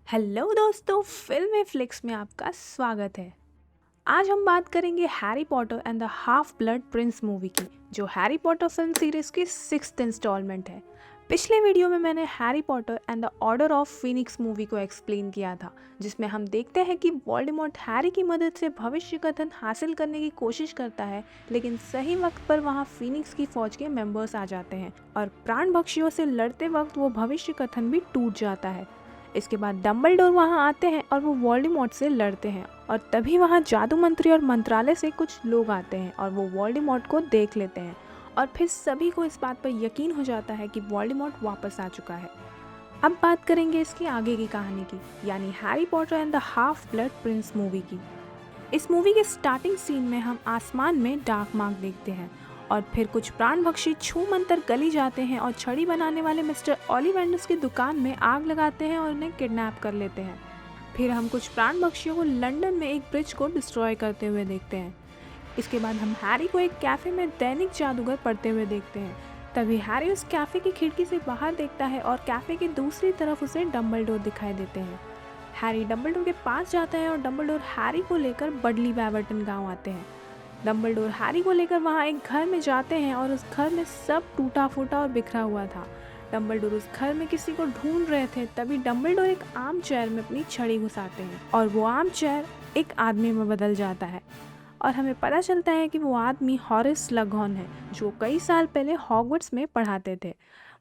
Hello दोस्तों, film flix में आपका स्वागत है। आज हम बात करेंगे Harry Potter and the half blood Prince movie की, जो हैरी पॉटर फिल्म सीरीज की 6th इंस्टॉलमेंट है। पिछले वीडियो में मैंने Harry Potter and the order of Phoenix movie को एक्सप्लेन किया था, जिसमें हम देखते हैं कि वोल्डेमॉर्ट हैरी की मदद से भविष्य का धन हासिल करने की कोशिश करता है, लेकिन सही वक्त पर वहाँ फिनिक्स की फौज के मेंबर्स आ जाते हैं और प्राण भक्षियों से लड़ते वक्त वो भविष्य का धन भी टूट जाता है। इसके बाद डम्बलडोर वहां आते हैं और वो वोल्डेमॉर्ट से लड़ते हैं, और तभी वहां जादू मंत्री और मंत्रालय से कुछ लोग आते हैं और वो वोल्डेमॉर्ट को देख लेते हैं, और फिर सभी को इस बात पर यकीन हो जाता है कि वोल्डेमॉर्ट वापस आ चुका है। अब बात करेंगे इसकी आगे की कहानी की, यानी Harry Potter and the half blood Prince movie की। इस मूवी के स्टार्टिंग सीन में हम आसमान में डार्क मार्क देखते हैं, और फिर कुछ प्राणभक्षी छू मंतर गली जाते हैं और छड़ी बनाने वाले मिस्टर ओलिवेंडर्स की दुकान में आग लगाते हैं और उन्हें किडनैप कर लेते हैं। फिर हम कुछ प्राणभक्षियों को लंदन में एक ब्रिज को डिस्ट्रॉय करते हुए देखते हैं। इसके बाद हम हैरी को एक कैफे में दैनिक जादूगर पढ़ते हुए देखते हैं। तभी हैरी उस कैफे की खिड़की से बाहर देखता है और कैफे की दूसरी तरफ उसे डम्बलडोर दिखाई देते हैं। हैरी डम्बलडोर के पास जाता है और डम्बलडोर हैरी को लेकर बडली बैवर्टन गांव आते हैं। डम्बलडोर हैरी को लेकर वहां एक घर में जाते हैं और उस घर में सब टूटा फूटा और बिखरा हुआ था। डम्बलडोर उस घर में किसी को ढूंढ रहे थे, तभी डम्बलडोर एक आर्म चेयर में अपनी छड़ी घुसाते हैं और वो आर्म चेयर एक आदमी में बदल जाता है, और हमें पता चलता है कि वो आदमी हॉरिस स्लगहॉर्न है, जो कई साल पहले हॉगवर्ट्स में पढ़ाते थे।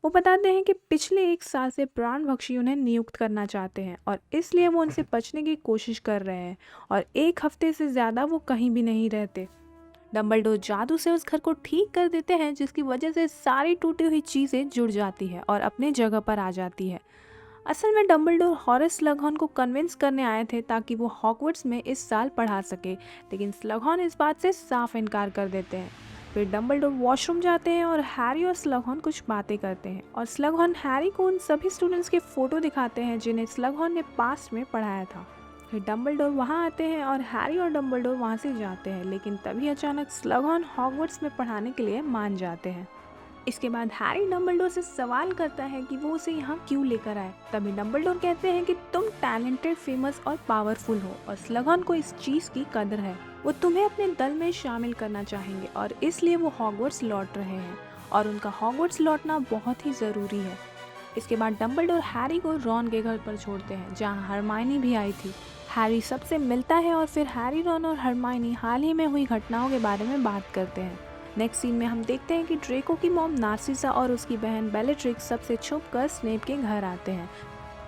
वो बताते हैं कि पिछले 1 साल से प्राणभक्षी उन्हें नियुक्त करना चाहते हैं और इसलिए वो उनसे बचने की कोशिश कर रहे हैं, और 1 हफ्ते से ज़्यादा वो कहीं भी नहीं रहते। डम्बलडोर जादू से उस घर को ठीक कर देते हैं, जिसकी वजह से सारी टूटी हुई चीज़ें जुड़ जाती है और अपने जगह पर आ जाती है। असल में डम्बलडोर हॉरिस स्लगहॉर्न को कन्विंस करने आए थे ताकि वो हॉगवर्ट्स में इस साल पढ़ा सके, लेकिन स्लगहॉर्न इस बात से साफ इनकार कर देते हैं। फिर डम्बलडोर वॉशरूम जाते हैं और हैरी और स्लगहॉर्न कुछ बातें करते हैं, और स्लगहॉर्न हैरी को उन सभी स्टूडेंट्स के फ़ोटो दिखाते हैं जिन्हें स्लगहॉर्न ने पास्ट में पढ़ाया था। फिर डम्बलडोर वहाँ आते हैं और हैरी और डम्बलडोर वहाँ से जाते हैं, लेकिन तभी अचानक स्लगहॉर्न हॉगवर्ट्स में पढ़ाने के लिए मान जाते हैं। इसके बाद हैरी डम्बलडोर से सवाल करता है कि वो उसे यहाँ क्यों लेकर आए। तभी डम्बलडोर कहते हैं कि तुम टैलेंटेड, फेमस और पावरफुल हो, और स्लगहॉर्न को इस चीज़ की कदर है। वो तुम्हें अपने दल में शामिल करना चाहेंगे और इसलिए वो हॉगवर्ट्स लौट रहे हैं, और उनका हॉगवर्ट्स लौटना बहुत ही ज़रूरी है। इसके बाद डम्बलडोर हैरी को रॉन के घर पर छोड़ते हैं, जहाँ हरमाइनी भी आई थी। हैरी सबसे मिलता है और फिर हैरी, रॉन और हरमाइनी हाल ही में हुई घटनाओं के बारे में बात करते हैं। नेक्स्ट सीन में हम देखते हैं कि ड्रेको की मॉम नार्सिसा और उसकी बहन बेलेट्रिक्स सबसे छुपकर स्नेप के घर आते हैं।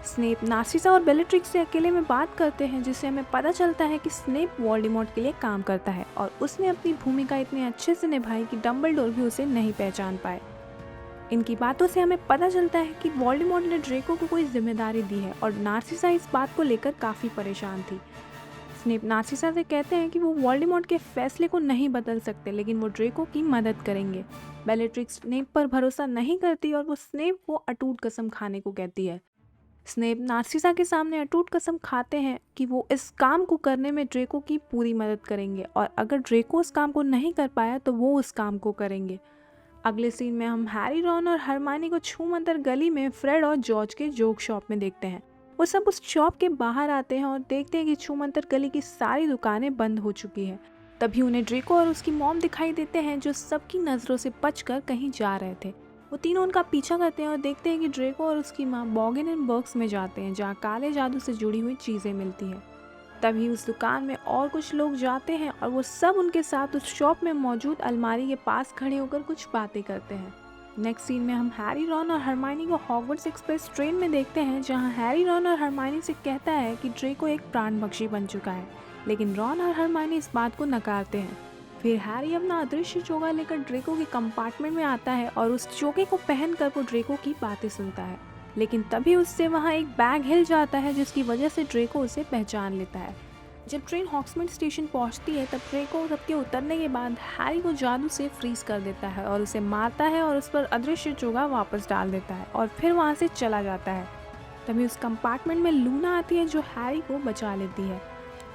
स्नेप नार्सिसा और बेलेट्रिक्स से अकेले में बात करते हैं, जिससे हमें पता चलता है कि स्नेप वोल्डेमॉर्ट के लिए काम करता है और उसने अपनी भूमिका इतने अच्छे से निभाई कि डम्बलडोर भी उसे नहीं पहचान पाए। इनकी बातों से हमें पता चलता है कि वोल्डेमॉर्ट ने ड्रेको को कोई जिम्मेदारी दी है, और नार्सिसा इस बात को लेकर काफ़ी परेशान थी। स्नेप नार्सिसा से कहते हैं कि वो वोल्डेमॉर्ट के फैसले को नहीं बदल सकते, लेकिन वो ड्रेको की मदद करेंगे। बेलेट्रिक्स स्नेप पर भरोसा नहीं करती और वो स्नेप को अटूट कसम खाने को कहती है। स्नेप नार्सिसा के सामने अटूट कसम खाते हैं कि वो इस काम को करने में ड्रेको की पूरी मदद करेंगे, और अगर ड्रेको उस काम को नहीं कर पाया तो वो उस काम को करेंगे। अगले सीन में हम हैरी, रॉन और हरमाइनी को छूमंतर गली में फ्रेड और जॉर्ज के जोक शॉप में देखते हैं। वो सब उस शॉप के बाहर आते हैं और देखते हैं कि छूमंतर गली की सारी दुकानें बंद हो चुकी हैं। तभी उन्हें ड्रेको और उसकी मॉम दिखाई देते हैं, जो सबकी नज़रों से बचकर कहीं जा रहे थे। वो तीनों उनका पीछा करते हैं और देखते हैं कि ड्रेको और उसकी माँ बॉगिन एंड बर्ग्स में जाते हैं, जहाँ काले जादू से जुड़ी हुई चीज़ें मिलती हैं। तभी उस दुकान में और कुछ लोग जाते हैं और वो सब उनके साथ उस शॉप में मौजूद अलमारी के पास खड़े होकर कुछ बातें करते हैं। नेक्स्ट सीन में हम हैरी, रॉन और हरमाइनी को हॉगवर्ट्स एक्सप्रेस ट्रेन में देखते हैं, जहां हैरी, रॉन और हरमाइनी से कहता है कि ड्रेको एक प्राणभक्षी बन चुका है, लेकिन रॉन और हरमाइनी इस बात को नकारते हैं। फिर हैरी अपना अदृश्य चोगा लेकर ड्रेको के कंपार्टमेंट में आता है और उस चोगे को पहनकर वो ड्रेको की बातें सुनता है, लेकिन तभी उससे वहाँ एक बैग हिल जाता है, जिसकी वजह से ड्रेको उसे पहचान लेता है। जब ट्रेन हॉग्समीड स्टेशन पहुंचती है, तब ड्रेको सबके उतरने के बाद हैरी को जादू से फ्रीज कर देता है और उसे मारता है और उस पर अदृश्य चोगा वापस डाल देता है और फिर वहां से चला जाता है। तभी उस कंपार्टमेंट में लूना आती है, जो हैरी को बचा लेती है।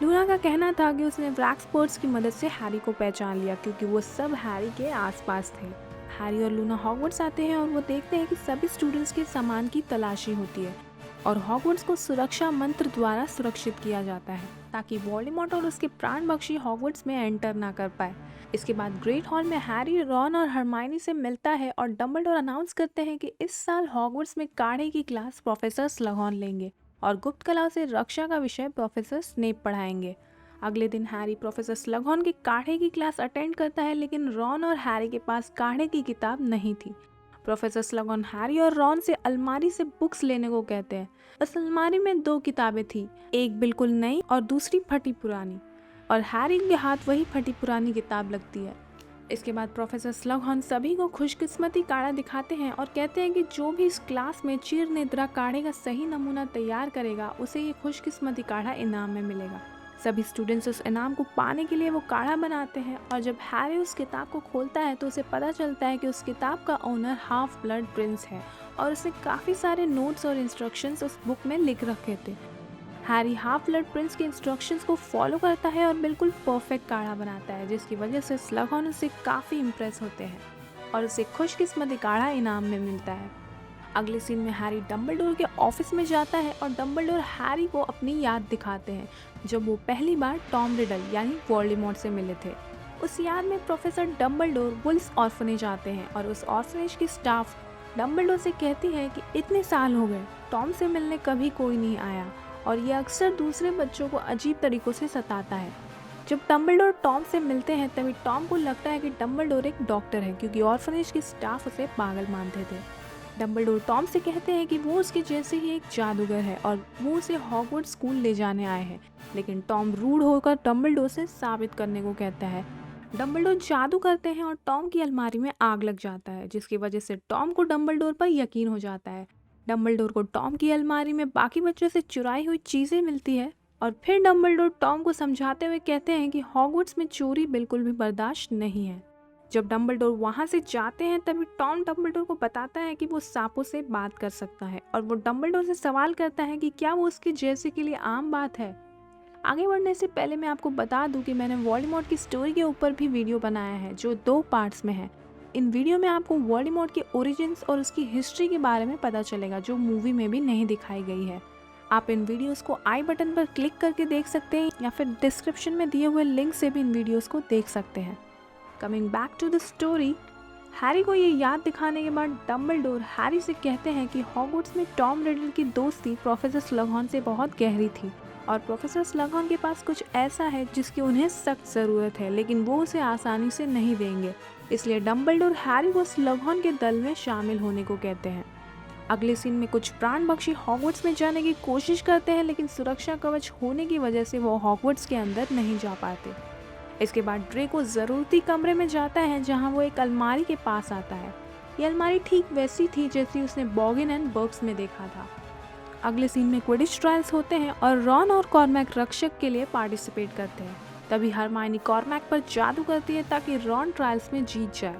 लूना का कहना था कि उसने व्रैक्सपर्ट्स की मदद से हैरी को पहचान लिया, क्योंकि वो सब हैरी के आसपास थे। हैरी और लूना हॉगवर्ट्स आते हैं और वो देखते हैं कि सभी स्टूडेंट्स के सामान की तलाशी होती है। और हॉगवर्ट्स को सुरक्षा मंत्र द्वारा सुरक्षित किया जाता है ताकि वोल्डेमॉर्ट और उसके प्राणभक्षी हॉगवर्ट्स में एंटर ना कर पाए। इसके बाद ग्रेट हॉल में हैरी, रॉन और हरमाइनी से मिलता है और डंबलडोर अनाउंस करते हैं कि इस साल हॉगवर्ट्स में काढ़े की क्लास प्रोफेसर स्लगॉन लेंगे और गुप्त कला से रक्षा का विषय प्रोफेसर स्नेप पढ़ाएंगे। अगले दिन हैरी प्रोफेसर स्लगॉन की काढ़े की क्लास अटेंड करता है, लेकिन रॉन और हैरी के पास काढ़े की किताब नहीं थी। प्रोफेसर स्लगॉन हैरी और रॉन से अलमारी से बुक्स लेने को कहते हैं। उस अलमारी में 2 किताबें थी, एक बिल्कुल नई और दूसरी फटी पुरानी, और हैरी के हाथ वही फटी पुरानी किताब लगती है। इसके बाद प्रोफेसर स्लगॉन सभी को खुशकिस्मती काढ़ा दिखाते हैं और कहते हैं कि जो भी इस क्लास में चिर निद्रा काढ़े का सही नमूना तैयार करेगा उसे ये खुशकिस्मती काढ़ा इनाम में मिलेगा। सभी स्टूडेंट्स उस इनाम को पाने के लिए वो काढ़ा बनाते हैं और जब हैरी उस किताब को खोलता है तो उसे पता चलता है कि उस किताब का ओनर हाफ ब्लड प्रिंस है और उसने काफ़ी सारे नोट्स और इंस्ट्रक्शंस उस बुक में लिख रखे थे। हैरी हाफ ब्लड प्रिंस के इंस्ट्रक्शंस को फॉलो करता है और बिल्कुल परफेक्ट काढ़ा बनाता है, जिसकी वजह से स्लगॉन उससे काफ़ी इम्प्रेस होते हैं और उसे खुशकिस्मती काढ़ा इनाम में मिलता है। अगले सीन में हैरी डंबलडोर के ऑफिस में जाता है और डंबलडोर हैरी को अपनी याद दिखाते हैं जब वो पहली बार टॉम रिडल यानी वोल्डेमॉर्ट से मिले थे। उस याद में प्रोफेसर डंबलडोर वुल्स ऑर्फनेज आते हैं और उस ऑर्फनेज की स्टाफ डंबलडोर से कहती है कि इतने साल हो गए, टॉम से मिलने कभी कोई नहीं आया और ये अक्सर दूसरे बच्चों को अजीब तरीक़ों से सताता है। जब डंबलडोर टॉम से मिलते हैं तभी टॉम को लगता है कि डंबलडोर एक डॉक्टर है, क्योंकि ऑर्फनेज की स्टाफ उसे पागल मानते थे। डंबलडोर टॉम से कहते हैं कि वो उसके जैसे ही एक जादूगर है और वो उसे हॉगवर्ट्स स्कूल ले जाने आए हैं, लेकिन टॉम रूड होकर डंबलडोर से साबित करने को कहता है। डंबलडोर जादू करते हैं और टॉम की अलमारी में आग लग जाता है, जिसकी वजह से टॉम को डंबलडोर पर यकीन हो जाता है। डंबलडोर को टॉम की अलमारी में बाकी बच्चों से चुराई हुई चीज़ें मिलती है और फिर डंबलडोर टॉम को समझाते हुए कहते हैं कि हॉगवर्ट्स में चोरी बिल्कुल भी बर्दाश्त नहीं है। जब डंबलडोर वहाँ से जाते हैं तभी टॉम डंबलडोर को बताता है कि वो सांपों से बात कर सकता है और वो डंबलडोर से सवाल करता है कि क्या वो उसके जैसे के लिए आम बात है। आगे बढ़ने से पहले मैं आपको बता दूं कि मैंने वोल्डेमॉर्ट की स्टोरी के ऊपर भी वीडियो बनाया है जो 2 पार्ट्स में है। इन वीडियो में आपको वोल्डेमॉर्ट के ओरिजिन्स और उसकी हिस्ट्री के बारे में पता चलेगा जो मूवी में भी नहीं दिखाई गई है। आप इन वीडियोस को आई बटन पर क्लिक करके देख सकते हैं या फिर डिस्क्रिप्शन में दिए हुए लिंक से भी इन वीडियोस को देख सकते हैं। Coming back to the story, Harry को ये याद दिखाने के बाद डंबलडोर हैरी से कहते हैं कि हॉगवर्ट्स में टॉम रिडल की दोस्ती प्रोफेसर स्लगॉन से बहुत गहरी थी और प्रोफेसर स्लगॉन के पास कुछ ऐसा है जिसकी उन्हें सख्त ज़रूरत है, लेकिन वो उसे आसानी से नहीं देंगे। इसलिए डंबलडोर हैरी को स्लगॉन के दल में शामिल होने को कहते हैं। अगले सीन में कुछ प्राणभक्षी हॉगवर्ट्स में जाने की कोशिश करते हैं, लेकिन सुरक्षा कवच होने की वजह से वो हॉगवर्ट्स के अंदर नहीं जा पाते। इसके बाद ड्रेको ज़रूरती कमरे में जाता है जहां वो एक अलमारी के पास आता है। ये अलमारी ठीक वैसी थी जैसी उसने बॉगिन एंड बर्ग्स में देखा था। अगले सीन में क्विडिच ट्रायल्स होते हैं और रॉन और कॉर्मैक रक्षक के लिए पार्टिसिपेट करते हैं। तभी हरमाइनी कॉर्मैक पर जादू करती है ताकि रॉन ट्रायल्स में जीत जाए।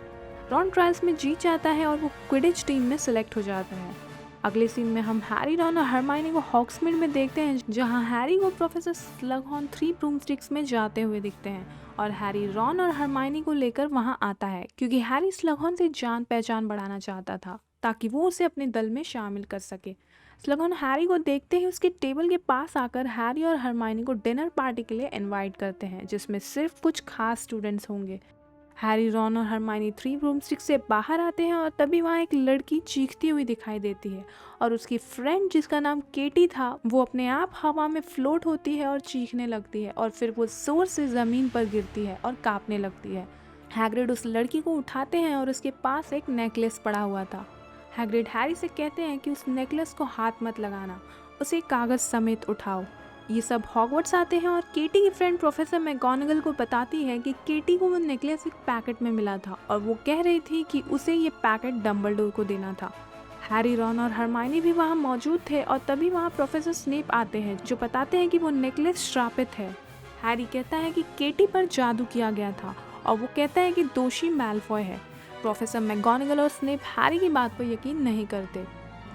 रॉन ट्रायल्स में जीत जाता है और वो क्विडिच टीम में सिलेक्ट हो जाता है। अगले सीन में हम हैरी, रॉन और हरमाइनी को हॉग्समीड में देखते हैं जहां हैरी को प्रोफेसर स्लगॉन 3 ब्रूमस्टिक्स में जाते हुए दिखते हैं और हैरी रॉन और हरमाइनी को लेकर वहां आता है क्योंकि हैरी स्लगॉन से जान पहचान बढ़ाना चाहता था ताकि वो उसे अपने दल में शामिल कर सके। स्लगॉन हैरी को देखते ही उसके टेबल के पास आकर हैरी और हरमाइनी को डिनर पार्टी के लिए इनवाइट करते हैं जिसमें सिर्फ कुछ खास स्टूडेंट्स होंगे। हैरी, रॉन और हरमाइनी 3 ब्रूमस्टिक से बाहर आते हैं और तभी वहाँ एक लड़की चीखती हुई दिखाई देती है और उसकी फ्रेंड जिसका नाम केटी था वो अपने आप हवा में फ्लोट होती है और चीखने लगती है और फिर वो जोर से ज़मीन पर गिरती है और कांपने लगती है। हैग्रिड उस लड़की को उठाते हैं और उसके पास एक नेकलेस पड़ा हुआ था। हैग्रिड हैरी से कहते हैं कि उस नेकलेस को हाथ मत लगाना, उसे कागज़ समेत उठाओ। ये सब हॉगवर्ट्स आते हैं और केटी की फ्रेंड प्रोफेसर मैगोनागल को बताती है कि केटी को वो नेकलेस एक पैकेट में मिला था और वो कह रही थी कि उसे ये पैकेट डंबलडोर को देना था। हैरी, रॉन और हरमाइनी भी वहाँ मौजूद थे और तभी वहाँ प्रोफेसर स्नेप आते हैं जो बताते हैं कि वो नेकलेस श्रापित है। हैरी कहता है कि केटी पर जादू किया गया था और वो कहता है कि दोषी मैलफॉय है। प्रोफेसर मैगोनागल और स्नेप हैरी की बात पर यकीन नहीं करते।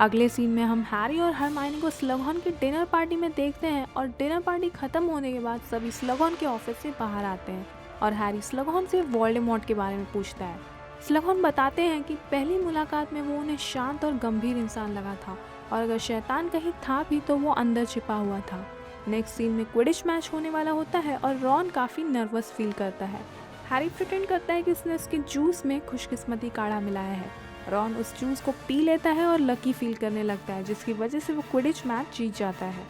अगले सीन में हम हैरी और हरमाइनी को स्लगॉन की डिनर पार्टी में देखते हैं और डिनर पार्टी खत्म होने के बाद सभी स्लगॉन के ऑफिस से बाहर आते हैं और हैरी स्लगॉन से वोल्डेमॉर्ट के बारे में पूछता है। स्लगॉन बताते हैं कि पहली मुलाकात में वो उन्हें शांत और गंभीर इंसान लगा था और अगर शैतान कहीं था भी तो वो अंदर छिपा हुआ था। नेक्स्ट सीन में क्विडिच मैच होने वाला होता है और रॉन काफ़ी नर्वस फील करता है। हैरी प्रिटेंड करता है कि उसने उसके जूस में खुशकिस्मती काढ़ा मिलाया है। रॉन उस जूस को पी लेता है और लकी फील करने लगता है, जिसकी वजह से वो क्विडिच मैच जीत जाता है।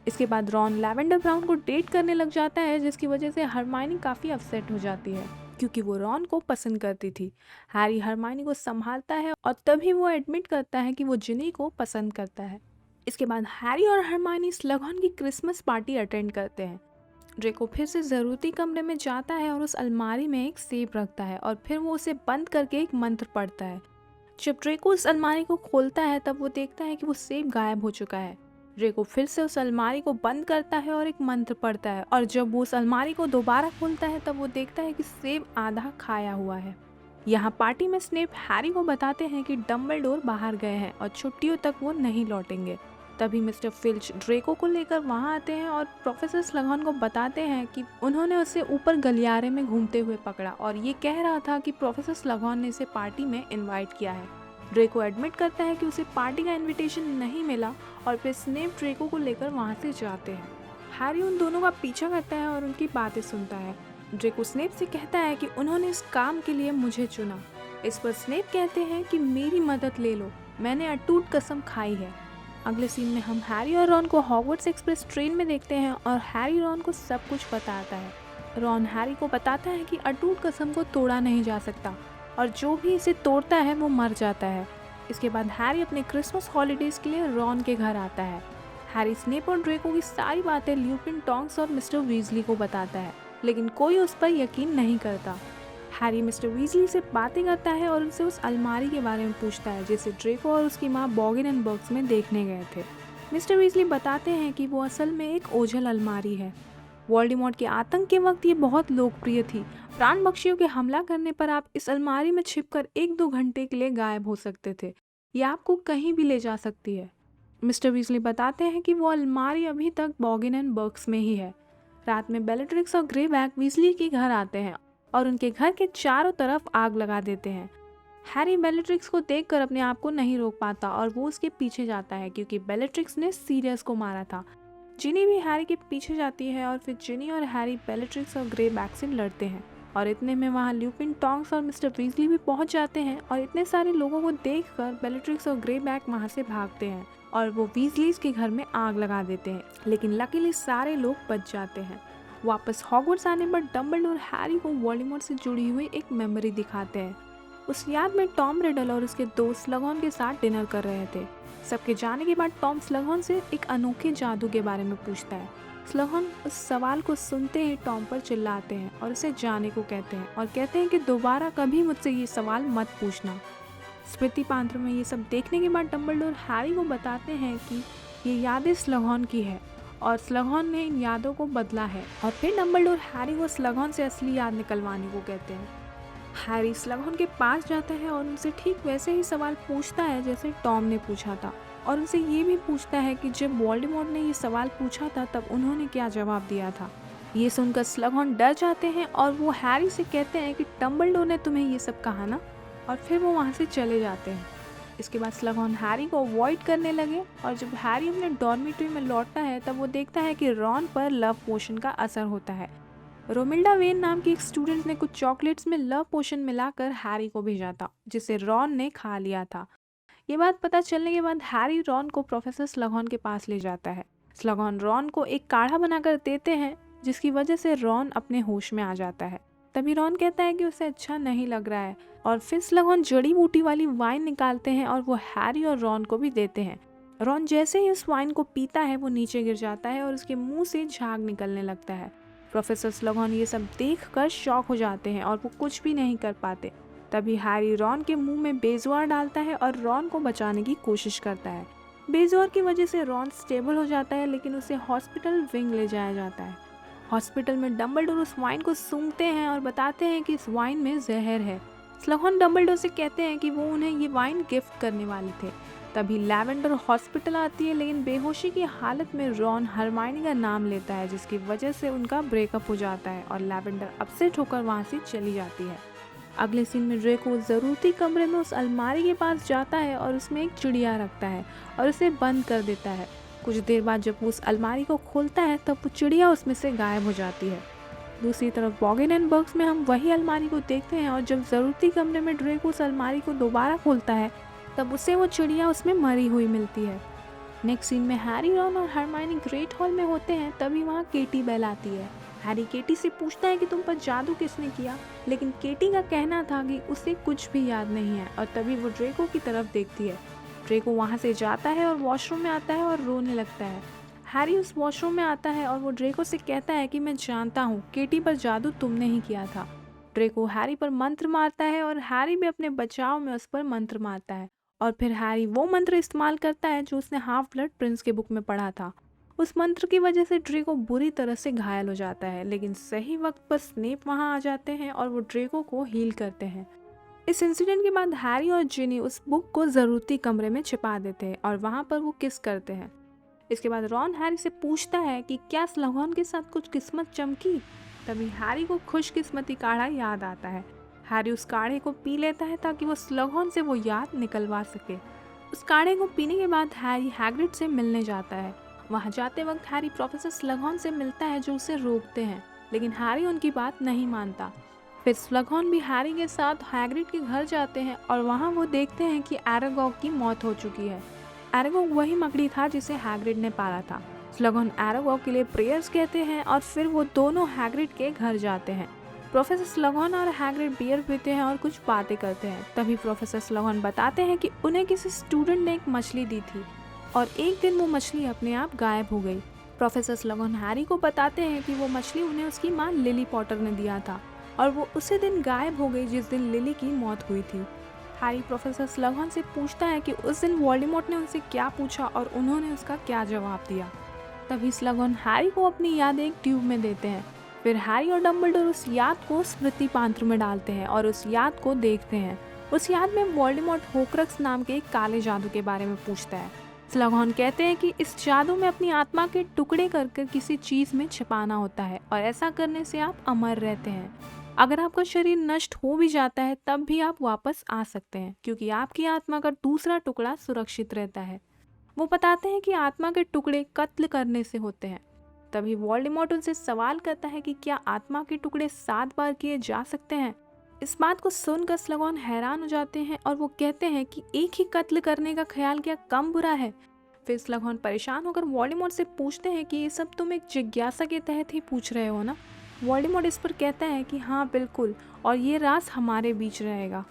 इसके बाद रॉन लैवेंडर ब्राउन को डेट करने लग जाता है, जिसकी वजह से हरमाइनी काफ़ी अपसेट हो जाती है क्योंकि वो रॉन को पसंद करती थी। हैरी हरमाइनी को संभालता है और तभी वो एडमिट करता है कि वो जिनी को पसंद करता है। इसके बाद हैरी और हरमाइनी स्लगॉन की क्रिसमस पार्टी अटेंड करते हैं। ड्रेको फिर से ज़रूरती कमरे में जाता है और उस अलमारी में एक सेब रखता है और फिर वो उसे बंद करके एक मंत्र पढ़ता है। जब ड्रेको उस अलमारी को खोलता है तब वो देखता है कि वो सेब गायब हो चुका है। ड्रेको फिर से उस अलमारी को बंद करता है और एक मंत्र पढ़ता है और जब वो उस अलमारी को दोबारा खोलता है तब वो देखता है कि सेब आधा खाया हुआ है। यहाँ पार्टी में स्नेप हैरी को बताते हैं कि डम्बलडोर बाहर गए हैं और छुट्टियों तक वो नहीं लौटेंगे। तभी मिस्टर फिल्च ड्रेको को लेकर वहाँ आते हैं और प्रोफेसर स्लगॉन को बताते हैं कि उन्होंने उसे ऊपर गलियारे में घूमते हुए पकड़ा और ये कह रहा था कि प्रोफेसर स्लगॉन ने इसे पार्टी में इनवाइट किया है। ड्रेको एडमिट करता है कि उसे पार्टी का इनविटेशन नहीं मिला और फिर स्नेप ड्रेको को लेकर वहाँ से जाते हैं। हैरी उन दोनों का पीछा करता है और उनकी बातें सुनता है। ड्रेको स्नेप से कहता है कि उन्होंने इस काम के लिए मुझे चुना। इस पर स्नेप कहते हैं कि मेरी मदद ले लो, मैंने अटूट कसम खाई है। अगले सीन में हम हैरी और रॉन को हॉगवर्ट्स एक्सप्रेस ट्रेन में देखते हैं और हैरी रॉन को सब कुछ बताता है। रॉन हैरी को बताता है कि अटूट कसम को तोड़ा नहीं जा सकता और जो भी इसे तोड़ता है वो मर जाता है। इसके बाद हैरी अपने क्रिसमस हॉलीडेज़ के लिए रॉन के घर आता है। हैरी स्नेप और ड्रेको की सारी बातें ल्यूपिन, टोंक्स और मिस्टर वीजली को बताता है, लेकिन कोई उस पर यकीन नहीं करता। हैरी मिस्टर वीजली से बातें करता है और उनसे उस अलमारी के बारे में पूछता है जिसे ड्रेको और उसकी माँ बॉगिन एंड बर्ग्स में देखने गए थे। मिस्टर वीजली बताते हैं कि वो असल में एक ओझल अलमारी है। वोल्डेमॉर्ट के आतंक के वक्त ये बहुत लोकप्रिय थी। प्राण पक्षियों के हमला करने पर आप इस अलमारी में छिपकर 1-2 घंटे के लिए गायब हो सकते थे। ये आपको कहीं भी ले जा सकती है। मिस्टर वीजली बताते हैं कि वो अलमारी अभी तक बॉगिन एंड बर्ग्स में ही है। रात में बेलेट्रिक्स और ग्रेबैक वीजली के घर आते हैं और उनके घर के चारों तरफ आग लगा देते हैं। हैरी बेलेट्रिक्स को देखकर अपने आप को नहीं रोक पाता और वो उसके पीछे जाता है क्योंकि बेलेट्रिक्स ने सीरियस को मारा था। जिनी भी हैरी के पीछे जाती है और फिर जिनी और हैरी बेलेट्रिक्स और ग्रेबैक से लड़ते हैं और इतने में वहाँ ल्यूपिन, टोंक्स और मिस्टर वीजली भी पहुँच जाते हैं और इतने सारे लोगों को देखकर बेलेट्रिक्स और ग्रेबैक वहाँ से भागते हैं और वो वीजलीज के घर में आग लगा देते हैं, लेकिन लकीली सारे लोग बच जाते हैं। वापस हॉगवर्ट्स आने पर डम्बलडोर हैरी को वोल्डेमॉर्ट से जुड़ी हुई एक मेमोरी दिखाते हैं। उस याद में टॉम रिडल और उसके दोस्त स्लगॉन के साथ डिनर कर रहे थे। सबके जाने के बाद टॉम स्लगॉन से एक अनोखे जादू के बारे में पूछता है। स्लगॉन उस सवाल को सुनते ही टॉम पर चिल्लाते हैं और उसे जाने को कहते हैं और कहते हैं कि दोबारा कभी मुझसे ये सवाल मत पूछना। स्मृति पात्र में ये सब देखने के बाद डम्बलडोर हैरी को बताते हैं कि ये यादें स्लगॉन की है और स्लगॉन ने इन यादों को बदला है और फिर डम्बलडोर हैरी को स्लगॉन से असली याद निकलवाने को कहते हैं। हैरी स्लगॉन के पास जाता है और उनसे ठीक वैसे ही सवाल पूछता है जैसे टॉम ने पूछा था और उनसे ये भी पूछता है कि जब वोल्डेमॉर्ट ने ये सवाल पूछा था तब उन्होंने क्या जवाब दिया था। ये सुनकर स्लगॉन डर जाते हैं और वो हैरी से कहते हैं कि डम्बलडोर ने तुम्हें ये सब कहा ना, और फिर वो वहाँ से चले जाते हैं। इसके बाद स्लगॉन हैरी को अवॉइड करने लगे और जब हैरी अपने डॉर्मिटरी में लौटता है तब वो देखता है कि रॉन पर लव पोशन का असर होता है। रोमिल्डा वेन नाम की एक स्टूडेंट ने कुछ चॉकलेट्स में लव पोशन मिलाकर हैरी को भेजा था जिसे रॉन ने खा लिया था। ये बात पता चलने के बाद हैरी रॉन को प्रोफेसर स्लगॉन के पास ले जाता है। स्लगॉन रॉन को एक काढ़ा बनाकर देते हैं जिसकी वजह से रॉन अपने होश में आ जाता है। तभी रॉन कहता है कि उसे अच्छा नहीं लग रहा है और फिर स्लगॉन जड़ी बूटी वाली वाइन निकालते हैं और वो हैरी और रॉन को भी देते हैं। रॉन जैसे ही उस वाइन को पीता है वो नीचे गिर जाता है और उसके मुंह से झाग निकलने लगता है। प्रोफेसर स्लगॉन ये सब देखकर शॉक हो जाते हैं और वो कुछ भी नहीं कर पाते। तभी हैरी रॉन के मुंह में बेजुआर डालता है और रॉन को बचाने की कोशिश करता है। बेजुआर की वजह से रॉन स्टेबल हो जाता है लेकिन उसे हॉस्पिटल विंग ले जाया जाता है। हॉस्पिटल में डम्बलडोर उस वाइन को सूंघते हैं और बताते हैं कि इस वाइन में जहर है। स्लगॉन डम्बलडोर से कहते हैं कि वो उन्हें ये वाइन गिफ्ट करने वाले थे। तभी लैवेंडर हॉस्पिटल आती है लेकिन बेहोशी की हालत में रॉन हरमाइनी का नाम लेता है जिसकी वजह से उनका ब्रेकअप हो जाता है और लैवेंडर अपसेट होकर वहाँ से चली जाती है। अगले सीन में ड्रेको ज़रूरती कमरे में उस अलमारी के पास जाता है और उसमें एक चिड़िया रखता है और उसे बंद कर देता है। कुछ देर बाद जब वो उस अलमारी को खोलता है तब वो चिड़िया उसमें से गायब हो जाती है। दूसरी तरफ बॉगिन एंड बग्स में हम वही अलमारी को देखते हैं और जब ज़रूरती कमरे में ड्रेको उस अलमारी को दोबारा खोलता है तब उसे वो चिड़िया उसमें मरी हुई मिलती है। नेक्स्ट सीन में हैरी, रॉन और हरमाइनी ग्रेट हॉल में होते हैं। तभी वहाँ केटी बेल आती है। हैरी केटी से पूछता है कि तुम पर जादू किसने किया, लेकिन केटी का कहना था कि उसे कुछ भी याद नहीं है और तभी वो ड्रेको की तरफ देखती है। ड्रेको वहाँ से जाता है और वॉशरूम में आता है और रोने लगता है। हैरी उस वॉशरूम में आता है और वो ड्रेको से कहता है कि मैं जानता हूँ केटी पर जादू तुमने ही किया था। ड्रेको हैरी पर मंत्र मारता है और हैरी भी अपने बचाव में उस पर मंत्र मारता है और फिर हैरी वो मंत्र इस्तेमाल करता है जो उसने हाफ ब्लड प्रिंस के बुक में पढ़ा था। उस मंत्र की वजह से ड्रेको बुरी तरह से घायल हो जाता है, लेकिन सही वक्त पर स्नेप वहां आ जाते हैं और वो ड्रेको को हील करते हैं। इस इंसिडेंट के बाद हैरी और जिनी उस बुक को ज़रूरती कमरे में छिपा देते हैं और वहां पर वो किस करते हैं। इसके बाद रॉन हैरी से पूछता है कि क्या स्लगॉन के साथ कुछ किस्मत चमकी। तभी हैरी को खुशकिस्मती काढ़ा याद आता है। हैरी उस काढ़े को पी लेता है ताकि वो स्लगॉन से वो याद निकलवा सके। उस काढ़े को पीने के बाद हैरी हैग्रिड से मिलने जाता है। वहाँ जाते वक्त हैरी प्रोफेसर स्लगॉन से मिलता है जो उसे रोकते हैं, लेकिन हैरी उनकी बात नहीं मानता। फिर स्लगॉन भी हैरी के साथ हैग्रिड के घर जाते हैं और वहाँ वो देखते हैं कि एरागॉग की मौत हो चुकी है। एरागॉग वही मकड़ी था जिसे हैग्रिड ने पाला था। स्लगॉन एरागॉग के लिए प्रेयर्स कहते हैं और फिर वो दोनों हैग्रिड के घर जाते हैं। प्रोफेसर स्लगॉन और हैग्रिड बियर पीते हैं और कुछ बातें करते हैं। तभी प्रोफेसर स्लगॉन बताते हैं कि उन्हें किसी स्टूडेंट ने एक मछली दी थी और एक दिन वो मछली अपने आप गायब हो गई। प्रोफेसर स्लगॉन हैरी को बताते हैं कि वो मछली उन्हें उसकी माँ लिली पॉटर ने दिया था और वो उसी दिन गायब हो गई जिस दिन लिली की मौत हुई थी। हैरी प्रोफेसर स्लगॉन से पूछता है कि उस दिन वोल्डेमॉर्ट ने उनसे क्या पूछा और उन्होंने उसका क्या जवाब दिया। तभी स्लगॉन हैरी को अपनी यादें एक ट्यूब में देते हैं। फिर हैरी और डम्बलडोर उस याद को स्मृति पात्र में डालते हैं और उस याद को देखते हैं। उस याद में वोल्डेमॉर्ट होक्रक्स नाम के एक काले जादू के बारे में पूछता है। स्लगॉन कहते हैं कि इस जादू में अपनी आत्मा के टुकड़े कर किसी चीज में छिपाना होता है और ऐसा करने से आप अमर रहते हैं। अगर आपका शरीर नष्ट हो भी जाता है तब भी आप वापस आ सकते हैं, क्योंकि आपकी आत्मा का दूसरा टुकड़ा सुरक्षित रहता है। वो बताते हैं कि आत्मा के टुकड़े कत्ल करने से होते हैं। तभी वोल्डेमॉर्ट उनसे सवाल करता है कि क्या आत्मा के टुकड़े 7 बार किए जा सकते हैं। इस बात को सुनकर स्लगॉन हैरान हो जाते हैं और वो कहते हैं कि एक ही कत्ल करने का ख्याल क्या कम बुरा है। फिर स्लगॉन परेशान होकर वोल्डेमॉर्ट से पूछते हैं कि ये सब तुम एक जिज्ञासा के तहत ही पूछ रहे हो ना। वोल्डेमॉर्ट इस पर कहता है कि हाँ बिल्कुल, और ये राज हमारे बीच रहेगा।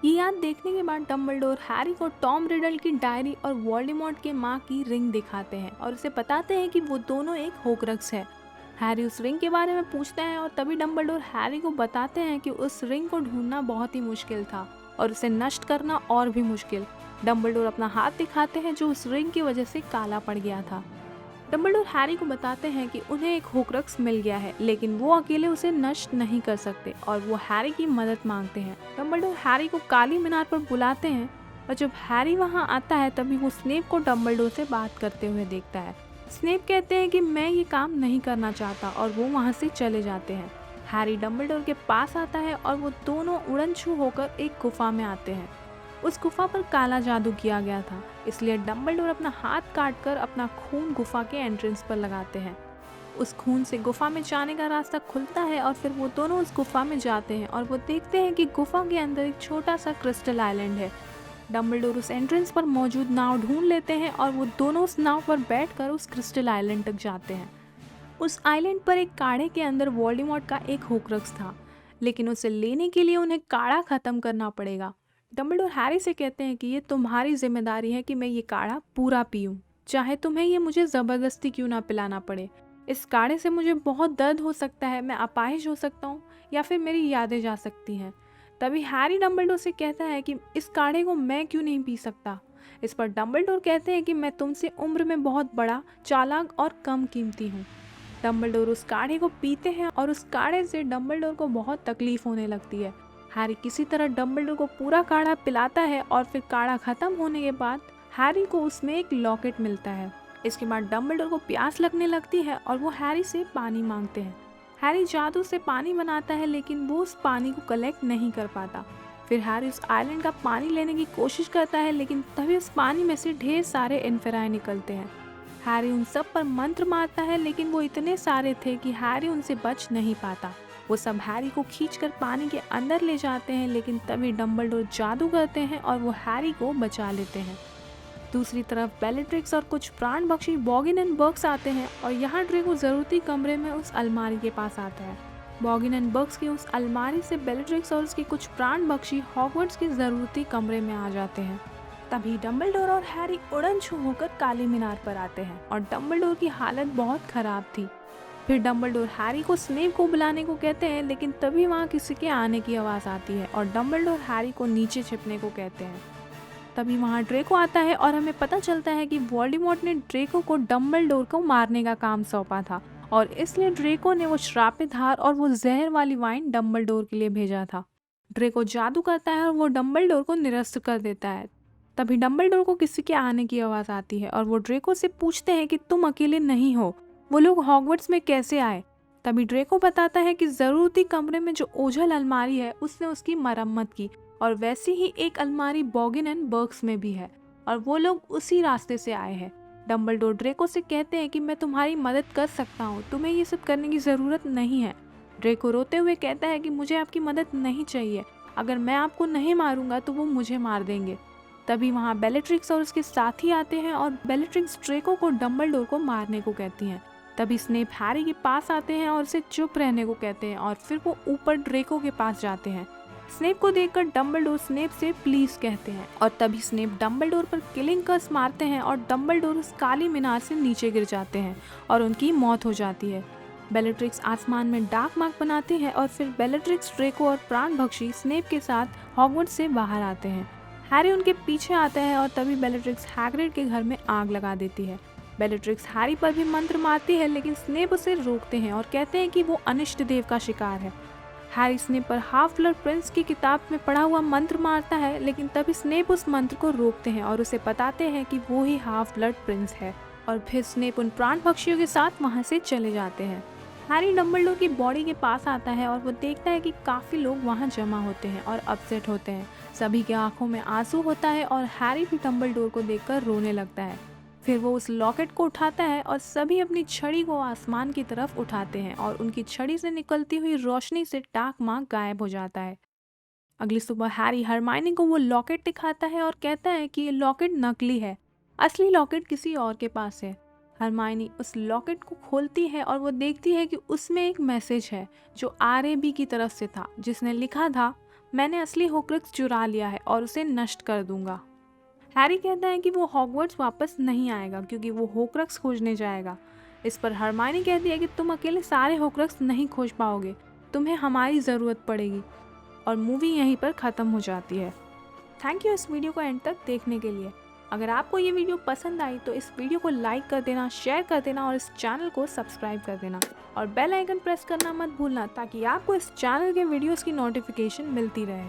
ये याद देखने के बाद डम्बलडोर हैरी को टॉम रिडल की डायरी और वोल्डेमॉर्ट के माँ की रिंग दिखाते हैं और उसे बताते हैं कि वो दोनों एक होक्रक्स है। हैरी उस रिंग के बारे में पूछता है और तभी डम्बलडोर हैरी को बताते हैं कि उस रिंग को ढूंढना बहुत ही मुश्किल था और उसे नष्ट करना और भी मुश्किल। डम्बलडोर अपना हाथ दिखाते हैं जो उस रिंग की वजह से काला पड़ गया था। डम्बलडोर हैरी को बताते हैं कि उन्हें एक होक्रक्स मिल गया है, लेकिन वो अकेले उसे नष्ट नहीं कर सकते और वो हैरी की मदद मांगते हैं। डम्बलडोर हैरी को काली मीनार पर बुलाते हैं और जब हैरी वहां आता है तभी वो स्नेप को डम्बलडोर से बात करते हुए देखता है। स्नेप कहते हैं कि मैं ये काम नहीं करना चाहता और वो वहाँ से चले जाते हैं। हैरी डम्बलडोर के पास आता है और वो दोनों उड़नछू होकर एक गुफा में आते हैं। उस गुफा पर काला जादू किया गया था, इसलिए डम्बलडोर अपना हाथ काटकर अपना खून गुफा के एंट्रेंस पर लगाते हैं। उस खून से गुफा में जाने का रास्ता खुलता है और फिर वो दोनों उस गुफा में जाते हैं और वो देखते हैं कि गुफा के अंदर एक छोटा सा क्रिस्टल आइलैंड है। डम्बलडोर उस एंट्रेंस पर मौजूद नाव ढूंढ लेते हैं और वो दोनों उस नाव पर बैठकर उस क्रिस्टल आइलैंड तक जाते हैं। उस आइलैंड पर एक काढ़े के अंदर वोल्डेमॉर्ट का एक होक्रक्स था, लेकिन उसे लेने के लिए उन्हें काढ़ा खत्म करना पड़ेगा। डम्बलडोर हैरी से कहते हैं कि ये तुम्हारी जिम्मेदारी है कि मैं ये काढ़ा पूरा पीऊँ, चाहे तुम्हें ये मुझे ज़बरदस्ती क्यों ना पिलाना पड़े। इस काढ़े से मुझे बहुत दर्द हो सकता है, मैं अपाहिज हो सकता हूँ या फिर मेरी यादें जा सकती हैं। तभी हैरी डम्बलडोर से कहता है कि इस काढ़े को मैं क्यों नहीं पी सकता। इस पर डम्बलडोर कहते हैं कि मैं तुमसे उम्र में बहुत बड़ा, चालाक और कम कीमती हूँ। डम्बलडोर उस काढ़े को पीते हैं और उस काढ़े से डम्बलडोर को बहुत तकलीफ होने लगती है। हैरी किसी तरह डम्बलडोर को पूरा काढ़ा पिलाता है और फिर काढ़ा खत्म होने के बाद हैरी को उसमें एक लॉकेट मिलता है। इसके बाद डम्बलडोर को प्यास लगने लगती है और वो हैरी से पानी मांगते हैं। हैरी जादू से पानी बनाता है लेकिन वो उस पानी को कलेक्ट नहीं कर पाता। फिर हैरी उस आइलैंड का पानी लेने की कोशिश करता है लेकिन तभी उस पानी में से ढेर सारे इन्फेराई निकलते हैं। हैरी उन सब पर मंत्र मारता है लेकिन वो इतने सारे थे कि हैरी उनसे बच नहीं पाता। वो सब हैरी को खींचकर पानी के अंदर ले जाते हैं लेकिन तभी डम्बलडोर जादू करते हैं और वो हैरी को बचा लेते हैं। दूसरी तरफ बेलेट्रिक्स और कुछ प्राण पक्षी बॉगिन एंड बग्स आते हैं और यहाँ ड्रेको ज़रूरती कमरे में उस अलमारी के पास आता है। बॉगिन एंड बग्स की उस अलमारी से बेलेट्रिक्स और उसके कुछ प्राण पक्षी हॉगवर्ट्स के ज़रूरती कमरे में आ जाते हैं। तभी डम्बलडोर और हैरी उड़न छू होकर काली मीनार पर आते हैं और डम्बलडोर की हालत बहुत ख़राब थी। फिर डम्बलडोर हैरी को स्नेप को बुलाने को कहते हैं लेकिन तभी वहाँ किसी के आने की आवाज़ आती है और डम्बलडोर हैरी को नीचे छिपने को कहते हैं। तभी वहाँ ड्रेको आता है और हमें पता चलता है कि वोल्डेमॉर्ट ने ड्रेको को डम्बलडोर को मारने का काम सौंपा था और इसलिए ड्रेको ने वो श्रापित हार और वो जहर वाली वाइन डम्बलडोर के लिए भेजा था। ड्रेको जादू करता है और वो डम्बलडोर को निरस्त कर देता है। तभी डम्बलडोर को किसी के आने की आवाज़ आती है और वो ड्रेको से पूछते हैं कि तुम अकेले नहीं हो, वो लोग हॉगवर्ट्स में कैसे आए। तभी ड्रेको बताता है कि ज़रूरती कमरे में जो ओझल अलमारी है उसने उसकी मरम्मत की और वैसी ही एक अलमारी बॉगिन एंड बर्ग्स में भी है और वो लोग उसी रास्ते से आए हैं। डम्बलडोर ड्रेको से कहते हैं कि मैं तुम्हारी मदद कर सकता हूँ, तुम्हें ये सब करने की ज़रूरत नहीं है। ड्रेको रोते हुए कहता है कि मुझे आपकी मदद नहीं चाहिए, अगर मैं आपको नहीं मारूंगा तो वो मुझे मार देंगे। तभी वहाँ बेलेट्रिक्स और उसके साथी आते हैं और बेलेट्रिक्स ड्रेको को डम्बलडोर को मारने को कहती हैं। तभी स्नेप हैरी के पास आते हैं और उसे चुप रहने को कहते हैं और फिर वो ऊपर ड्रेको के पास जाते हैं। स्नेप को देखकर डम्बलडोर स्नेप से प्लीज कहते हैं और तभी स्नेप डम्बलडोर पर किलिंग कर्स मारते हैं और डम्बलडोर उस काली मीनार से नीचे गिर जाते हैं और उनकी मौत हो जाती है। बेलेट्रिक्स आसमान में डार्क मार्क बनाती है और फिर बेलेट्रिक्स ड्रेको और प्राण भक्षी स्नेप के साथ हॉगवर्ट्स से बाहर आते हैं। हैरी उनके पीछे आता है और तभी बेलेट्रिक्स हैग्रिड के घर में आग लगा देती है। बेलेट्रिक्स हैरी पर भी मंत्र मारती है लेकिन स्नेप उसे रोकते हैं और कहते हैं कि वो अनिष्ट देव का शिकार है। हैरी स्नेप पर हाफ ब्लड प्रिंस की किताब में पढ़ा हुआ मंत्र मारता है लेकिन तभी स्नेप उस मंत्र को रोकते हैं और उसे बताते हैं कि वो ही हाफ ब्लड प्रिंस है और फिर स्नेप उन प्राण पक्षियों के साथ वहाँ से चले जाते हैं। हैरी डम्बलडोर की बॉडी के पास आता है और वो देखता है कि काफ़ी लोग वहाँ जमा होते हैं और अपसेट होते हैं। सभी के आंखों में आंसू होता है और हैरी भी डम्बलडोर को देखकर रोने लगता है। फिर वो उस लॉकेट को उठाता है और सभी अपनी छड़ी को आसमान की तरफ उठाते हैं और उनकी छड़ी से निकलती हुई रोशनी से डार्क मार्क गायब हो जाता है। अगली सुबह हैरी हरमाइनी को वो लॉकेट दिखाता है और कहता है कि ये लॉकेट नकली है, असली लॉकेट किसी और के पास है। हरमाइनी उस लॉकेट को खोलती है और वो देखती है कि उसमें एक मैसेज है जो आरएबी की तरफ से था, जिसने लिखा था, मैंने असली होक्रक्स चुरा लिया है और उसे नष्ट कर दूंगा। हैरी कहता है कि वो हॉगवर्ट्स वापस नहीं आएगा क्योंकि वो होक्रक्स खोजने जाएगा। इस पर हरमाइनी कहती है कि तुम अकेले सारे होक्रक्स नहीं खोज पाओगे, तुम्हें हमारी ज़रूरत पड़ेगी। और मूवी यहीं पर ख़त्म हो जाती है। थैंक यू इस वीडियो को एंड तक देखने के लिए। अगर आपको ये वीडियो पसंद आई तो इस वीडियो को लाइक कर देना, शेयर कर देना और इस चैनल को सब्सक्राइब कर देना और बेल आइकन प्रेस करना मत भूलना ताकि आपको इस चैनल के वीडियोस की नोटिफिकेशन मिलती रहे।